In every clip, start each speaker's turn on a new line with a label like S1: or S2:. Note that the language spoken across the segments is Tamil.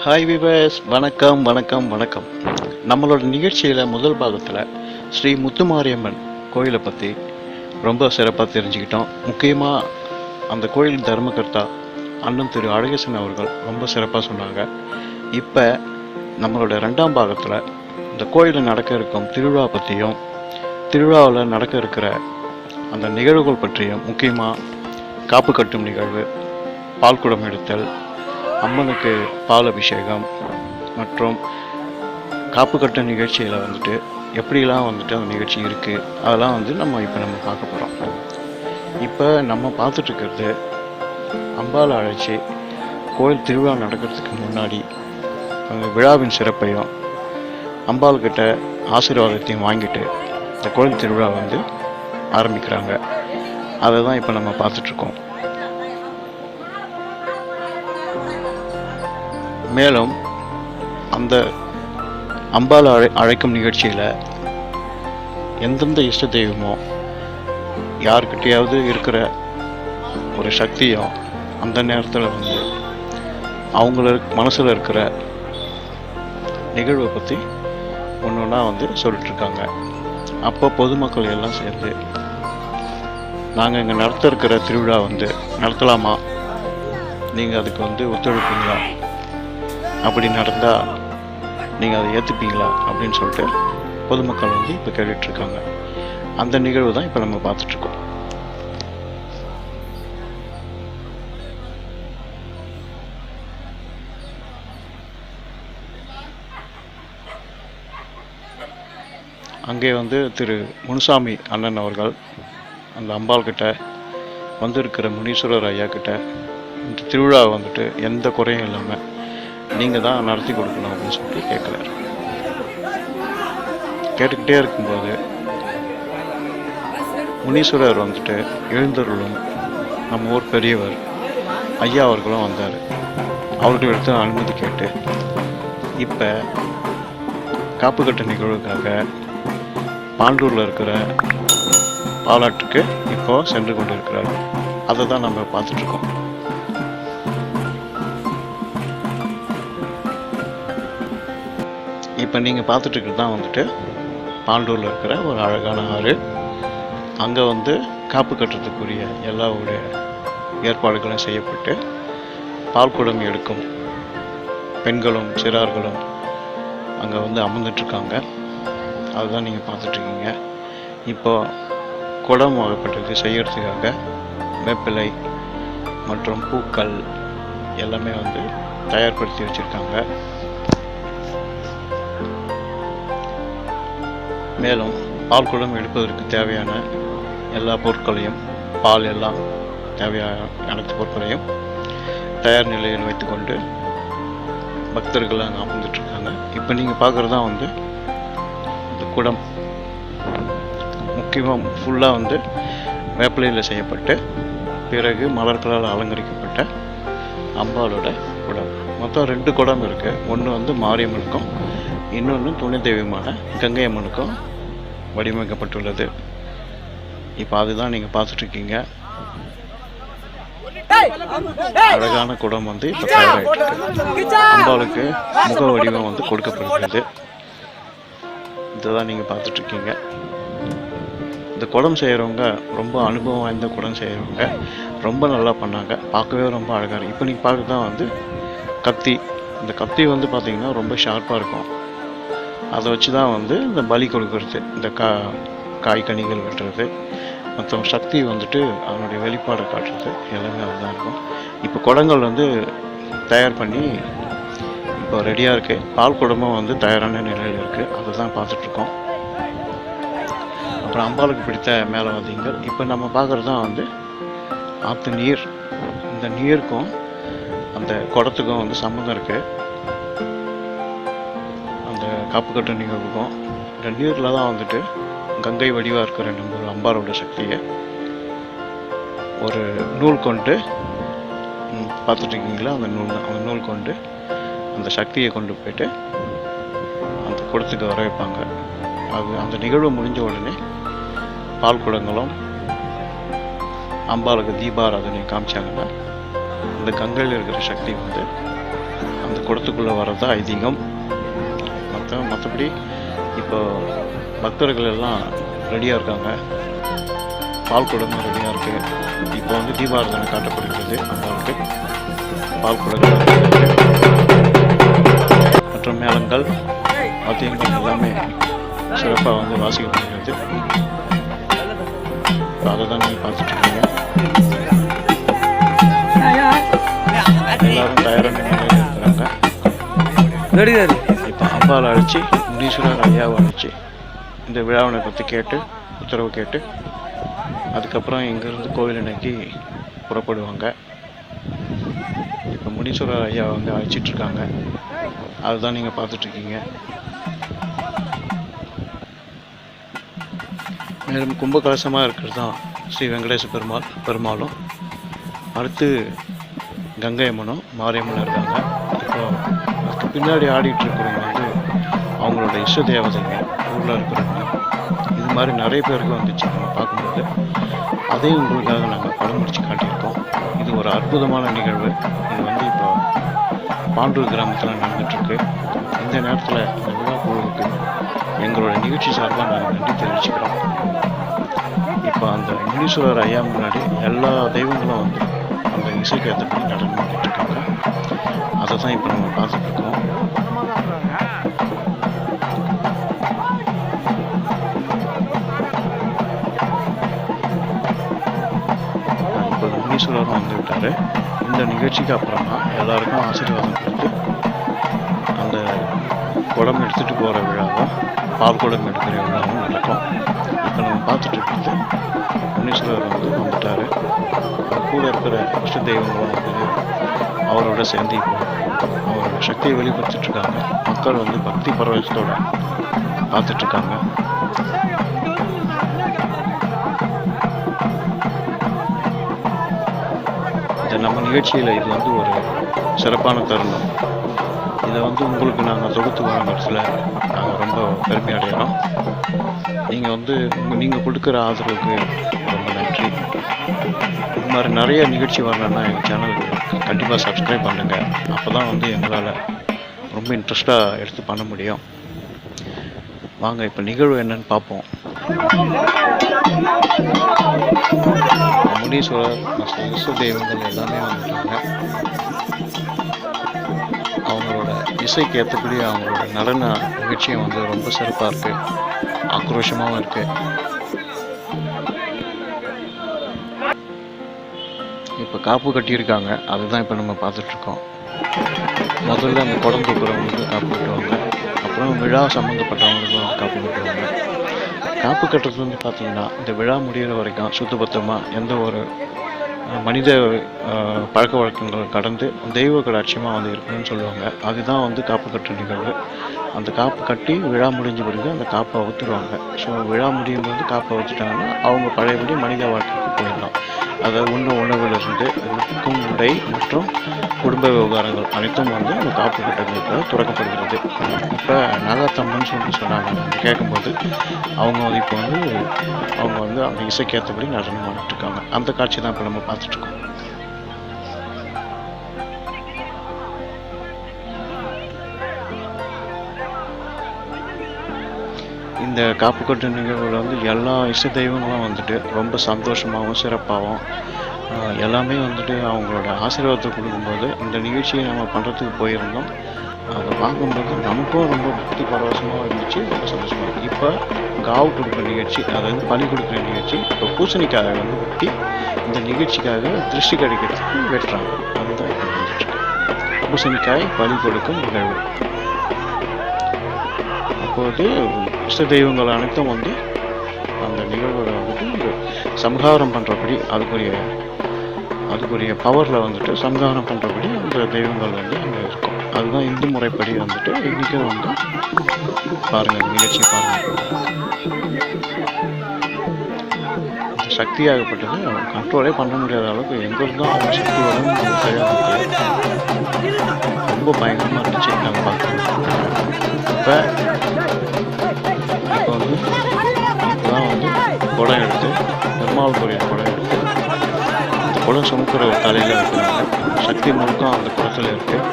S1: ஹாய் விவர்ஸ், வணக்கம் வணக்கம் வணக்கம். நம்மளோட நிகழ்ச்சியில் முதல் பாகத்தில் ஸ்ரீ முத்துமாரியம்மன் கோயிலை பற்றி ரொம்ப சிறப்பாக தெரிஞ்சுக்கிட்டோம். முக்கியமாக அந்த கோயில் தர்மகர்த்தா அண்ணன் திரு அழகேசன் அவர்கள் ரொம்ப சிறப்பாக சொன்னாங்க. இப்போ நம்மளோட ரெண்டாம் பாகத்தில் இந்த கோயிலில் நடக்க இருக்கும் திருவிழா பற்றியும், திருவிழாவில் நடக்க இருக்கிற அந்த நிகழ்வுகள் பற்றியும், முக்கியமாக காப்பு கட்டும் நிகழ்வு, பால்குடம் எடுத்தல், அம்மனுக்கு பால் அபிஷேகம் மற்றும் காப்பு கட்ட நிகழ்ச்சியில் எப்படிலாம் அந்த நிகழ்ச்சி இருக்குது, அதெல்லாம் நம்ம பார்க்க போகிறோம். இப்போ நம்ம பார்த்துட்ருக்கிறது அம்பாளை அழைச்சி கோயில் திருவிழா நடக்கிறதுக்கு முன்னாடி அந்த விழாவின் சிறப்பையும் அம்பாள்கிட்ட ஆசீர்வாதத்தையும் வாங்கிட்டு இந்த கோயில் திருவிழா ஆரம்பிக்கிறாங்க. அதை தான் இப்போ நம்ம பார்த்துட்ருக்கோம். மேலும் அந்த அம்பாளை அழைக்கும் நிகழ்ச்சியில் எந்தெந்த இஷ்ட தெய்வமோ யாருக்கிட்டையாவது இருக்கிற ஒரு சக்தியும் அந்த நேரத்தில் அவங்கள மனசில் இருக்கிற நிகழ்வை பற்றி ஒன்று ஒன்றா சொல்லிட்டுருக்காங்க. அப்போ பொதுமக்கள் எல்லாம் சேர்ந்து நாங்கள் இங்கே நடத்த இருக்கிற திருவிழா நடத்தலாமா, நீங்கள் அதுக்கு ஒத்துழைப்பீங்களா, அப்படி நடந்தால் நீங்கள் அதை ஏற்றுப்பீங்களா அப்படின்னு சொல்லிட்டு பொதுமக்கள் இப்போ கேட்டுட்ருக்காங்க. அந்த நிகழ்வு தான் இப்போ நம்ம பார்த்துட்ருக்கோம். அங்கே திரு முனுசாமி அண்ணன் அவர்கள் அந்த அம்பாள்கிட்ட இருக்கிற முனீஸ்வரர் ஐயா கிட்ட இந்த திருவிழா எந்த குறையும் இல்லாமல் நீங்கள் தான் நடத்தி கொடுக்கணும் அப்படின்னு சொல்லிட்டு கேட்குறாரு. கேட்டுக்கிட்டே இருக்கும்போது முனீஸ்வரர் எழுந்தருளும் நம்ம ஊர் பெரியவர் ஐயா அவர்களும் வந்தார். அவர்கிட்ட எடுத்து அனுமதி கேட்டு இப்போ காப்புக்கட்ட நிகழ்வுக்காக பாண்டூரில் இருக்கிற பாலாற்றுக்கு இப்போ சென்று கொண்டு இருக்கிறார். அதை தான் நம்ம பார்த்துட்ருக்கோம். இப்போ நீங்கள் பார்த்துட்டு தான் பாண்டூரில் இருக்கிற ஒரு அழகான ஆறு. அங்கே காப்பு கட்டுறதுக்குரிய எல்லா ஏற்பாடுகளும் செய்யப்பட்டு பால்குடம் எடுக்கும் பெண்களும் சிறார்களும் அங்கே அமர்ந்துட்டுருக்காங்க. அதுதான் நீங்கள் பார்த்துட்ருக்கீங்க. இப்போ குடம் ஆகப்பட்டது செய்யறதுக்காக வேப்பிலை மற்றும் பூக்கள் எல்லாமே தயார்படுத்தி வச்சுருக்காங்க. மேலும் பால்குடம் எடுப்பதற்கு தேவையான எல்லா பொருட்களையும், பால் எல்லாம் தேவையான அனைத்து பொருட்களையும் தயார் நிலையில் வைத்துக்கொண்டு பக்தர்கள் அங்கே அமர்ந்துட்டுருக்காங்க. இப்போ நீங்கள் பார்க்குறது தான் இந்த குடம் முக்கியமாக ஃபுல்லாக வேப்பிலையில் செய்யப்பட்டு பிறகு மலர்களால் அலங்கரிக்கப்பட்ட அம்பாளோட குடம். மொத்தம் 2 குடம் இருக்குது. ஒன்று மாரியம்மனுக்கும், இன்னொன்று துணை தெய்வமான கங்கை அம்மனுக்கும் வடிவமைக்கப்பட்டுள்ளது. இப்போ அதுதான் நீங்கள் பார்த்துட்ருக்கீங்க. அழகான குடம் இப்போ தயாராகிட்டு அம்பாளுக்கு முக வடிவம் கொடுக்கப்படுகிறது. இதுதான் நீங்கள் பார்த்துட்ருக்கீங்க. இந்த குடம் செய்கிறவங்க ரொம்ப அனுபவம் வாய்ந்த குடம் செய்கிறவங்க ரொம்ப நல்லா பண்ணாங்க. பார்க்கவே ரொம்ப அழகாக இருக்குது. இப்போ நீங்கள் பார்க்க தான் கத்தி. இந்த கத்தி பார்த்திங்கன்னா ரொம்ப ஷார்ப்பாக இருக்கும். அதை வச்சு தான் இந்த பலி கொடுக்கறது, இந்த காய்கனிகள் வெட்டுறது, மற்ற சக்தி அதனுடைய வெளிப்பாடை காட்டுறது எல்லாமே அதுதான் இருக்கும். இப்போ குடங்கள் தயார் பண்ணி இப்போ ரெடியாக இருக்குது. பால் குடமும் தயாரான நிலையில் இருக்குது. அதை தான் பார்த்துட்ருக்கோம். அப்புறம் அம்பாளுக்கு பிடித்த மேலவாதியங்கள். இப்போ நம்ம பார்க்குறது தான் ஆற்று நீர். இந்த நீருக்கும் அந்த குடத்துக்கும் சம்மந்தம் இருக்குது. காப்பு கட்ட நிகழ்வுக்கும் இந்த நீரில் தான் கங்கை வடிவாக இருக்கிற நம்ம அம்பாளோட சக்தியை ஒரு நூல் கொண்டு பார்த்துட்ருக்கீங்களா, அந்த நூல் கொண்டு அந்த சக்தியை கொண்டு போய்ட்டு அந்த குடத்துக்கு வர வைப்பாங்க. அது அந்த நிகழ்வு முடிஞ்ச உடனே பால் குடங்களும் அம்பாளுக்கு தீபாராதனை காமிச்சாங்கன்னா அந்த கங்கையில் இருக்கிற சக்தி அந்த குடத்துக்குள்ளே வர்றது தான் ஐதீகம். மற்றபடி இப்போ பக்தர்கள் எல்லாம் ரெடியாக இருக்காங்க. பால் குடமும் ரெடியாக இருக்குது. இப்போ வந்து தீபாராதனை காட்டப்படுகிறது. அம்பாவுக்கு பால் குடங்கள் மற்றும் மேளங்கள் வாத்தியங்கள் எல்லாமே சிறப்பாக வந்து வாசிக்கப்படுகிறது. இப்போ அதை தான் நீங்கள் பார்த்துட்டு இருக்கீங்க. எல்லாரும் தயாரான நிலையில் இருக்கிறாங்க. இப்போ அம்பாவை அழைச்சி முனீஸ்வரர் ஐயாவை அழைச்சி இந்த விழாவினை பற்றி கேட்டு உத்தரவு கேட்டு அதுக்கப்புறம் இங்கேருந்து கோவிலை நோக்கி புறப்படுவாங்க. இப்போ முனீஸ்வரர் ஐயா வந்து அழைச்சிட்ருக்காங்க. அதுதான் நீங்கள் பார்த்துட்ருக்கீங்க. மேலும் கும்பகலசமாக இருக்கிறது தான் ஸ்ரீ வெங்கடேச பெருமாளும் அடுத்து கங்கை அம்மனும் மாரியம்மனும் இருக்காங்க. இப்போ அதுக்கு பின்னாடி ஆடிட்டு இருக்கிறவங்க வந்து அவங்களோட இஷ்ட தேவதைங்க, ஊரில் இருக்கிறவங்க. இது மாதிரி நிறைய பேருக்கு வந்துச்சு நம்ம பார்க்கும்போது. அதையும் உங்களுக்காக நாங்கள் படம் முடிச்சு காட்டியிருக்கோம். இது ஒரு அற்புதமான நிகழ்வு. இது வந்து இப்போ பாண்டூர் கிராமத்தில் நடந்துகிட்ருக்கு. இந்த நேரத்தில் இந்த விழா குழுவுக்கு எங்களோட நிகழ்ச்சி சார்பாக நாங்கள் நன்றி தெரிவிச்சுக்கிறோம். இப்போ அந்த முனீஸ்வரர் ஐயா முன்னாடி எல்லா தெய்வங்களும் வந்து அந்த இசைக்கு ஏற்றபடி நடனம் பண்ணிட்டுருக்காங்க. அதை தான் இப்போ நம்ம பார்த்துட்ருக்கோம். இப்போ முனீஸ்வரரும் வந்து விட்டார். இந்த நிகழ்ச்சிக்கு அப்புறமா எல்லாருக்கும் ஆசீர்வாதம் கொடுத்து அந்த குடம் எடுத்துகிட்டு போகிற விழாவும் பால் குடம் எடுக்கிற விழாவும் நடக்கும். இப்போ நம்ம பார்த்துட்டு இருக்கிறது முனீஸ்வரர் வந்து வந்துட்டார். கூட இருக்கிற இஷ்ட தெய்வங்களும் வந்து அவரோட சேர்ந்து இப்போ அவரோட சக்தியை வெளிப்படுத்திட்டுருக்காங்க. மக்கள் வந்து பக்தி பரவசத்தோடு பார்த்துட்ருக்காங்க. இந்த நம்ம நிகழ்ச்சியில் இது வந்து ஒரு சிறப்பான தருணம். இதை வந்து உங்களுக்கு நாங்கள் தொகுத்து வழங்குறதுல நாங்கள் ரொம்ப பெருமை அடைகிறோம். நீங்கள் வந்து நீங்கள் கொடுக்குற ஆதரவுக்கு ரொம்ப நன்றி. இது மாதிரி நிறைய நிகழ்ச்சி வரணுன்னா எங்கள் சேனலுக்கு கண்டிப்பாக சப்ஸ்கிரைப் பண்ணுங்கள். அப்போ தான் வந்து எங்களால் ரொம்ப இன்ட்ரெஸ்டாக எடுத்து பண்ண முடியும். வாங்க இப்போ நிகழ்வு என்னன்னு பார்ப்போம். முனீஸ்வரர் இஷ்ட தெய்வங்கள் எல்லாமே வந்துட்டாங்க. அவங்களோட இசைக்கு ஏற்றபடி அவங்களோட நடன நிகழ்ச்சியும் வந்து ரொம்ப சிறப்பாக இருக்குது, ஆக்ரோஷமாகவும் இருக்குது. இப்போ காப்பு கட்டியிருக்காங்க. அதுதான் இப்போ நம்ம பார்த்துட்ருக்கோம். முதல்ல அந்த குடம் தூக்குறவங்களுக்கு காப்பு கட்டுவாங்க. அப்புறம் விழா சம்மந்தப்பட்டவங்களுக்கும் வந்து காப்பு கட்டுவாங்க. காப்பு கட்டுறது வந்து பார்த்திங்கன்னா இந்த விழா முடிகிற வரைக்கும் சுத்தபத்தமாக எந்த ஒரு மனித பழக்க வழக்கங்கள் கடந்து தெய்வ கடாட்சியமாக வந்து இருக்கணும்னு சொல்லுவாங்க. அதுதான் வந்து காப்பு கட்டுற நிகழ்வு. அந்த காப்பு கட்டி விழா முடிஞ்ச பிறகு அந்த காப்பை அவுத்துருவாங்க. ஸோ விழா முடியும் போது காப்பை அவுத்துட்டாங்கன்னா அவங்க பழையபடி மனித வாழ்க்கைக்கு போயிடலாம். அதாவது உணவிலிருந்து உடுக்கும் உடை மற்றும் குடும்ப விவகாரங்கள் அனைத்தும் வந்து அந்த காப்பு கட்டுறதுக்காக துறக்கப்படுகிறது. இப்போ நாகாத்தம்மன் சொன்னாங்க கேட்கும்போது அவங்க வந்து இப்போ வந்து அவங்க வந்து அந்த இசைக்கேற்றபடி நடனம் பண்ணிட்டுருக்காங்க. அந்த காட்சி தான் இப்போ நம்ம பார்த்துட்ருக்கோம். இந்த காப்பு கட்டு நிகழ்வில் வந்து எல்லா இஷ்ட தெய்வங்களும் வந்துட்டு ரொம்ப சந்தோஷமாகவும் சிறப்பாகவும் எல்லாமே வந்துட்டு அவங்களோட ஆசீர்வாதத்தை கொடுக்கும்போது இந்த நிகழ்ச்சியை நம்ம பண்ணுறதுக்கு போயிருந்தோம். அதை பார்க்கும்போது நமக்கும் ரொம்ப பக்தி பரவசமாக இருந்துச்சு, ரொம்ப சந்தோஷமாக இருக்குது. இப்போ காவு கொடுக்குற நிகழ்ச்சி, அதாவது பலி கொடுக்குற நிகழ்ச்சி, இப்போ பூசணிக்காக வந்து வெட்டி இந்த நிகழ்ச்சிக்காக திருஷ்டி கிடைக்கிறதுக்கு வெட்டுறாங்க. அதுதான் இப்போ வந்துட்டு பூசணிக்காய் பலி கொடுக்கும் நிகழ்வு. அப்போது இஷ்ட தெய்வங்கள் அனைத்தும் வந்து அந்த நிகழ்வுகளை வந்துட்டு சம்ஹாரம் பண்ணுறபடி அதுக்குரிய பவரில் வந்துட்டு சம்ஹாரம் பண்ணுறபடி அந்த தெய்வங்கள் வந்து அங்கே இருக்கும். அதுதான் இந்து முறைப்படி வந்துட்டு இன்றைக்கும் வந்து பாருங்கள், நிகழ்ச்சி பாருங்கள். இந்த சக்தியாகப்பட்டது கண்ட்ரோலே பண்ண முடியாத அளவுக்கு எங்கிருந்தோம் அவங்க சக்தி வரும் தெரியாது. ரொம்ப பயங்கரமாக இருந்துச்சு நாங்கள் பார்க்குறோம். இப்போ வந்து இப்போதான் வந்து குடம் எடுத்து பெருமாள் கோயில் குடம் எடுத்து அந்த குடம் சுமக்கிற ஒரு தலையில் வைக்கிறாங்க. சக்தி முழுக்கம் அந்த குடத்தில் இருக்குது.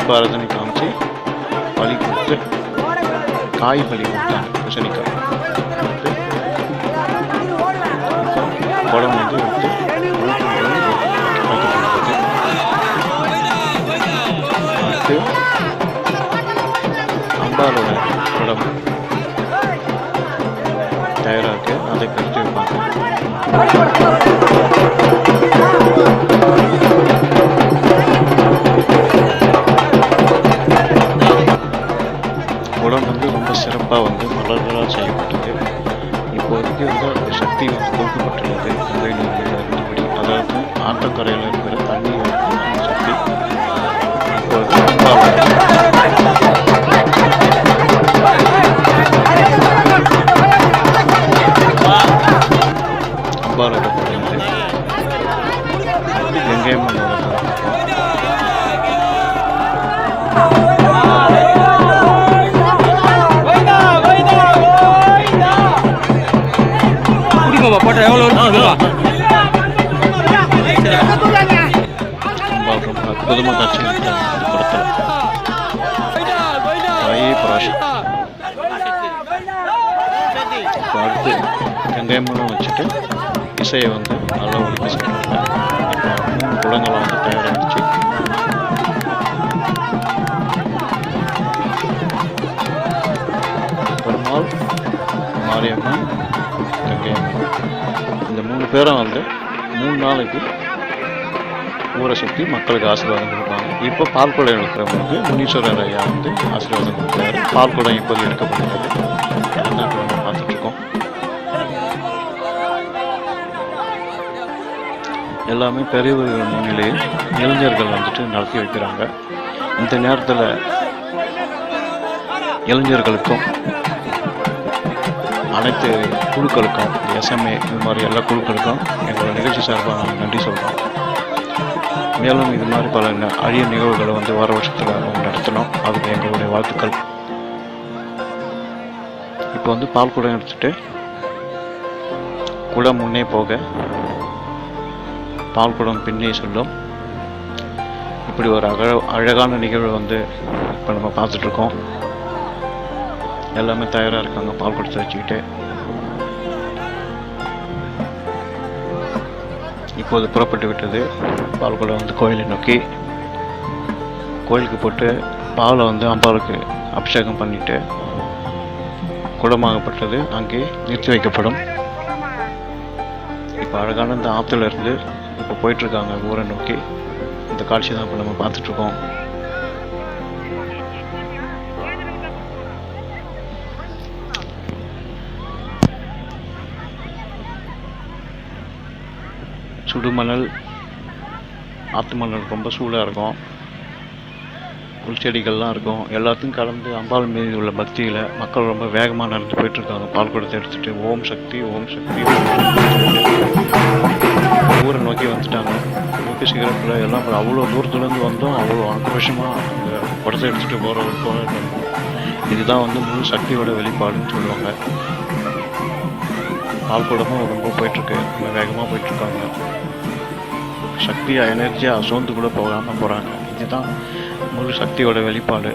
S1: தீபாராதனை காமிச்சு பலி கொடுத்து காய் பலி கொடுத்தாங்க. பூசணிக்காய் கொடுத்து குடம் வந்து எடுத்து வைக்கப்படுகிறது. அடுத்து அம்பாலோட குடம் தயாராக இருக்கு, அதை கருத்து வைப்பாங்க. குடம் வந்து ரொம்ப சிறப்பாக வந்து மலர்களால் செய்யப்பட்டது. இப்போதைக்கு வந்து அந்த சக்தி வந்து கொடுக்கப்பட்டுள்ளது. கங்கை நீரில் இருந்தபடி, அதாவது ஆற்றங்கரையில் இருக்கிற தண்ணி வந்து சக்தி இப்போது அம்பாலோட குறைந்து கங்கையம்மனோட அற்புதமாக காட்சி படத்தில் தாயே பராசக்தி. இப்போ அடுத்து கங்கையம்மனும் வச்சுட்டு இசையை வந்து நல்லா ஒழிக்க சொல்கிறாங்க. இப்போ 3 குடங்களை வந்து தயாராகிடுச்சு. பெருமாள், மாரியம்மன், கங்கையம்மன் இந்த 3 பேரும் வந்து 3 நாளைக்கு ஊரை சுற்றி மக்களுக்கு ஆசீர்வாதம் கொடுப்பாங்க. இப்போ பால்குடம் எடுக்கிறவங்களுக்கு முனீஸ்வரர் ஐயா வந்து ஆசீர்வாதம் கொடுக்குறாரு. பால்குடம் இப்போது எடுக்கப்படுகிறது. அதுதான் இப்போ நம்ம பார்த்துட்ருக்கோம். எல்லாமே பெரியவர்கள் முன்னிலையில் இளைஞர்கள் வந்துட்டு நடத்தி வைக்கிறாங்க. இந்த நேரத்தில் இளைஞர்களுக்கும் அனைத்து குழுக்களுக்கும், எஸ்எம்ஏ இது மாதிரி எல்லா குழுக்களுக்கும் எங்களோட நிகழ்ச்சி சார்பாக நாங்கள் நன்றி சொல்கிறோம். மேலும் இது மாதிரி பல அரிய நிகழ்வுகளை வந்து வர வருஷத்தில் நடத்தணும். அதுக்கு எங்களுடைய வாழ்த்துக்கள். இப்போ வந்து பால் குடம் எடுத்துட்டு குடம் முன்னே போக பால் குடம் பின்னே சொல்லும். இப்படி ஒரு அழகான நிகழ்வு வந்து இப்போ நம்ம பார்த்துட்ருக்கோம். எல்லாமே தயாராக இருக்காங்க பால் குடத்தை வச்சுக்கிட்டு. இப்போது புறப்பட்டு விட்டது. பால் குடம் வந்து கோயிலை நோக்கி கோயிலுக்கு போட்டு பாலை வந்து அம்பாளுக்கு அபிஷேகம் பண்ணிட்டு குடமாகப்பட்டது அங்கே நிறுத்தி வைக்கப்படும். இப்போ அழகான இந்த ஆற்றுல இருந்து இப்போ போயிட்டுருக்காங்க ஊரை நோக்கி. இந்த காட்சி தான் இப்போ நம்ம பார்த்துட்ருக்கோம். சுடுமணல், ஆற்று மணல் ரொம்ப சூடாக இருக்கும், புல் செடிகள்லாம் இருக்கும். எல்லாத்தையும் கலந்து அம்பாள் மீது உள்ள பக்தியில் மக்கள் ரொம்ப வேகமாக நடந்து போயிட்டுருக்காங்க. பால் குடத்தை எடுத்துகிட்டு ஓம் சக்தி ஓம் சக்தி ஊரை நோக்கி வந்துட்டாங்க. நோக்கி சிகரத்தில் எல்லாம் அவ்வளோ தூரத்துலேருந்து வந்தோம். அவ்வளோ ஆக்ரோஷமாக அந்த குடத்தை எடுத்துகிட்டு போகிறவங்க இதுதான் வந்து முழு சக்தியோட வெளிப்பாடுன்னு சொல்லுவாங்க. பால் குடமும் ரொம்ப போயிட்டுருக்கு, வேகமாக போயிட்டுருக்காங்க. சக்தியாக எனர்ஜியாக சோர்ந்து கூட போகாமல் போகிறாங்க. இதுதான் முழு சக்தியோட வெளிப்பாடு.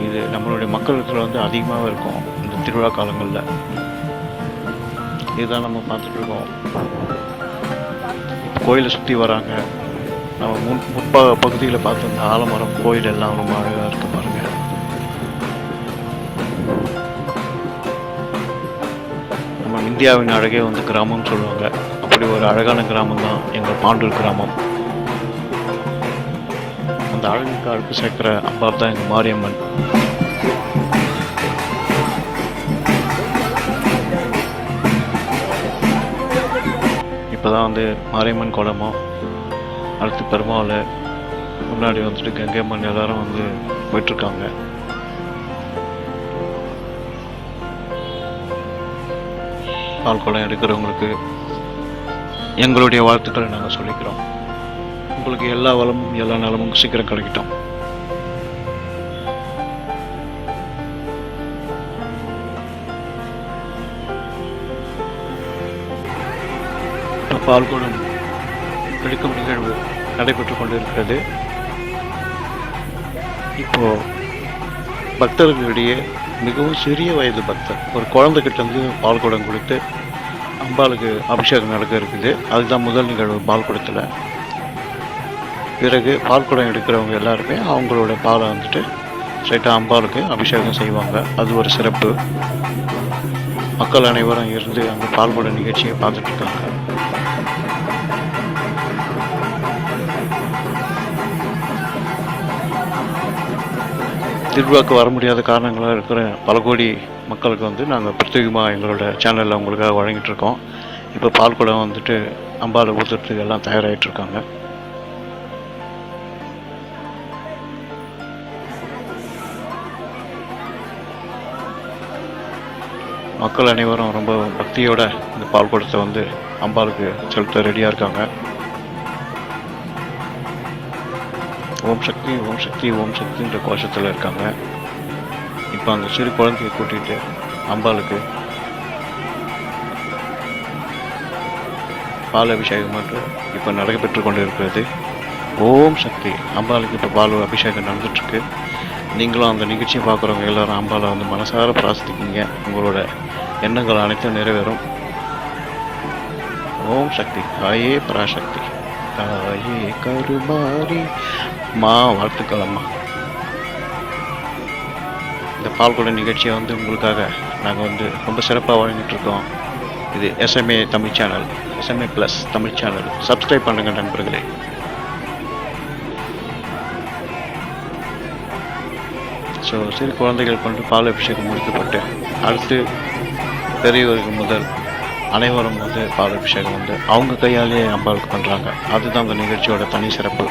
S1: இது நம்மளுடைய மக்களுக்கு வந்து அதிகமாக இருக்கும் இந்த திருவிழா காலங்களில். இதுதான் நம்ம பார்த்துட்ருக்கோம். கோயிலை சுற்றி வராங்க. நம்ம பகுதியில் பார்த்து இந்த ஆலமரம் கோயில் எல்லாம் ரொம்ப அழகாக இருக்கு பாருங்கள். நம்ம இந்தியாவின் அழகே வந்து கிராமம்னு சொல்லுவாங்க. அப்படி ஒரு அழகான கிராமம் தான் எங்கள் பாண்டூர் கிராமம். அந்த அழகுக்கு அழுக்கு சேர்க்கிற அம்பாள் தான் எங்கள் மாரியம்மன். இப்போ தான் வந்து மாரியம்மன் குளமும், அடுத்து பெருமாள், முன்னாடி வந்துட்டு கங்கையம்மன் எல்லாரும் வந்து போயிட்டுருக்காங்க. பால் குடம் எடுக்கிறவங்களுக்கு எங்களுடைய வாழ்த்துக்களை நாங்கள் சொல்லிக்கிறோம். உங்களுக்கு எல்லா வளமும் எல்லா நலமும் சீக்கிரம் கிடைக்கட்டும். பால் குடம் எடுக்கும் நிகழ்வு நடைபெற்றுக் கொண்டிருக்கிறது. இப்போது பக்தர்களிடையே மிகவும் சிறிய வயது பக்தர் ஒரு குழந்தைகிட்ட இருந்து பால் குடம் கொடுத்து அம்பாளுக்கு அபிஷேகம் நடக்க இருக்குது. அதுதான் முதல் நிகழ்வு பால் குடத்தில். பிறகு பால் குடம் எடுக்கிறவங்க எல்லாருமே அவங்களோட பாலை வந்துட்டு ஸ்ட்ரைட்டாக அம்பாளுக்கு அபிஷேகம் செய்வாங்க. அது ஒரு சிறப்பு. மக்கள் அனைவரும் இருந்து அந்த பால் குட நிகழ்ச்சியை பார்த்துட்டு இருக்காங்க. திருவிழாவுக்கு வர முடியாத காரணங்களாக இருக்கிற பல கோடி மக்களுக்கு வந்து நாங்கள் பிரத்யேகமாக எங்களோட சேனலில் உங்களுக்காக வழங்கிட்டு இருக்கோம். இப்போ பால் குடம் வந்துட்டு அம்பாலை ஊற்றுறதுக்கு எல்லாம் தயாராகிட்டு இருக்காங்க. மக்கள் அனைவரும் ரொம்ப பக்தியோட இந்த பால் குடத்தை வந்து அம்பாளுக்கு செலுத்த ரெடியாக இருக்காங்க. ஓம் சக்தி ஓம் சக்தி ஓம் சக்தின்ற கோஷத்தில் இருக்காங்க. இப்போ அந்த சிறு குழந்தையை கூட்டிகிட்டு அம்பாளுக்கு பால் அபிஷேகம் என்று இப்போ நடைபெற்று கொண்டு இருக்கிறது. ஓம் சக்தி. அம்பாளுக்கு இப்போ பால் அபிஷேகம் நடந்துட்டுருக்கு. நீங்களும் அந்த நிகழ்ச்சியை பார்க்குறவங்க எல்லாரும் அம்பாலை வந்து மனசார பிரார்த்திக்கிங்க. உங்களோட எண்ணங்கள் அனைத்தும் நிறைவேறும். ஓம் சக்தி. தாயே பராசக்தி, தாயே கருமாரி மா. வாழ்த்துக்கள் அம்மா. இந்த பால்குட நிகழ்ச்சியை வந்து உங்களுக்காக நாங்கள் வந்து ரொம்ப சிறப்பாக வழங்கிட்டு இருக்கோம். இது SMA Tamil channel, SMA plus Tamil channel. Subscribe பண்ணுங்கள் நண்பர்களே. ஸோ சிறு குழந்தைகள் கொண்டு பால் அபிஷேகம் முடிக்கப்பட்டு அடுத்து பெரியவர்கள் முதல் அனைவரும் வந்து பால் அபிஷேகம் வந்து அவங்க கையாலேயே அம்பாளுக்கு பண்ணுறாங்க. அதுதான் அந்த நிகழ்ச்சியோட தனி சிறப்பு.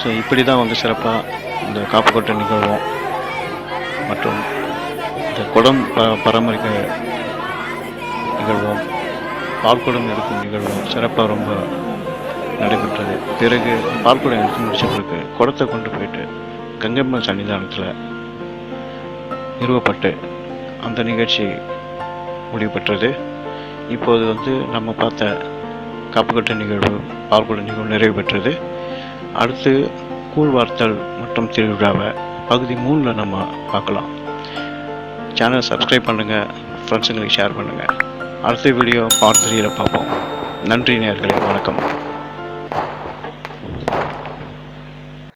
S1: ஸோ இப்படி தான் வந்து சிறப்பாக இந்த காப்பு கொட்ட நிகழ்வும் மற்றும் இந்த குடம் பராமரிக்க நிகழ்வும் பால் குடம் எடுக்கும் நிகழ்வும் சிறப்பாக ரொம்ப நடைபெற்றது. பிறகு பால் குடம் எடுத்து முடிச்ச பிறகு குடத்தை கொண்டு போயிட்டு கங்கம்மன் சன்னிதானத்தில் நிறுவப்பட்டு அந்த நிகழ்ச்சி முடிவு பெற்றது. இப்போது வந்து நம்ம பார்த்த காப்புக்கட்ட நிகழ்வு பால்குட நிகழ்வு நிறைவு பெற்றது. அடுத்து கூழ்வார்த்தல் மற்றும் திருவிழாவை பகுதி 3ல் நம்ம பார்க்கலாம். சேனலை சப்ஸ்கிரைப் பண்ணுங்கள், ஃப்ரெண்ட்ஸுங்களுக்கு ஷேர் பண்ணுங்கள். அடுத்த வீடியோ பார்ட் 3ல் பார்ப்போம். நன்றி நேயர்களே, வணக்கம்.